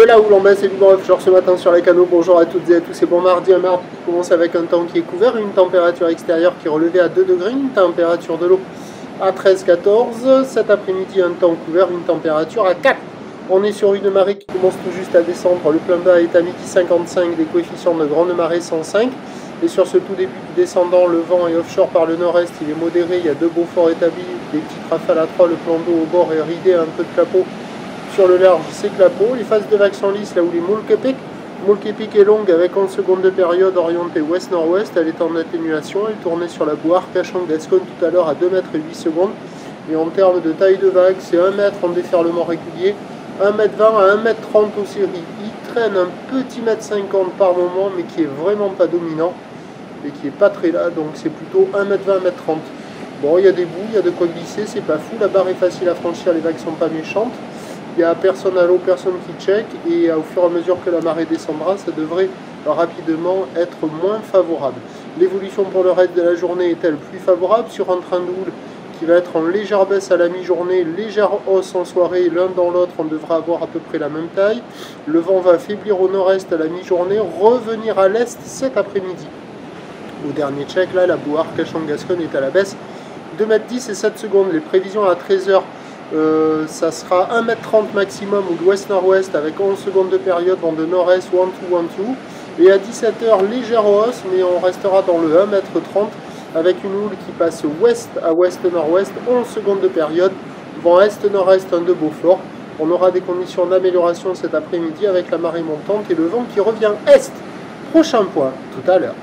la houle en baisse et du vent offshore ce matin sur les canaux. Bonjour à toutes et à tous et bon mardi. Un mardi qui commence avec un temps qui est couvert, une température extérieure qui est relevée à 2 degrés, une température de l'eau à 13-14. Cet après-midi, un temps couvert, une température à 4. On est sur une marée qui commence tout juste à descendre. Le plein bas est à midi 55, des coefficients de grande marée 105. Et sur ce tout début du descendant, le vent est offshore par le nord-est, il est modéré, il y a 2 beaux forts établis, des petites rafales à 3, le plan d'eau au bord est ridé, un peu de clapot. Sur le large, c'est clapot. Les phases de vagues sont lisses là où les moules Kepic est longue avec 11 secondes de période orientée ouest-nord-ouest. Elle est en atténuation. Elle tournait sur la boue Arcachon-Gascogne tout à l'heure à 2 mètres et 8 secondes. Et en termes de taille de vague, c'est 1 mètre en déferlement régulier, 1 mètre 20 à 1 mètre 30 aux séries. Il traîne un petit mètre 50 par moment, mais qui est vraiment pas dominant et qui est pas très là. Donc c'est plutôt 1 mètre 20, 1 mètre 30. Bon, il y a des bouts, il y a de quoi glisser, c'est pas fou. La barre est facile à franchir, les vagues sont pas méchantes. Il n'y a personne à l'eau, personne qui check, et au fur et à mesure que la marée descendra, ça devrait rapidement être moins favorable. L'évolution pour le reste de la journée est-elle plus favorable sur un train de houle qui va être en légère baisse à la mi-journée, légère hausse en soirée, l'un dans l'autre, on devra avoir à peu près la même taille. Le vent va faiblir au nord-est à la mi-journée, revenir à l'est cet après-midi. Au dernier check, là, la boue Arcachon-Gascogne est à la baisse, 2 mètres 10 et 7 secondes. Les prévisions à 13h, ça sera 1 mètre 30 maximum ou de ouest-nord-ouest avec 11 secondes de période, vent de nord-est, 1-2, 1-2. Et à 17h, légère hausse, mais on restera dans le 1 mètre 30 avec une houle qui passe ouest à ouest-nord-ouest, 11 secondes de période, vent est-nord-est, un de Beaufort. On aura des conditions d'amélioration cet après-midi avec la marée montante et le vent qui revient est. Prochain point, tout à l'heure.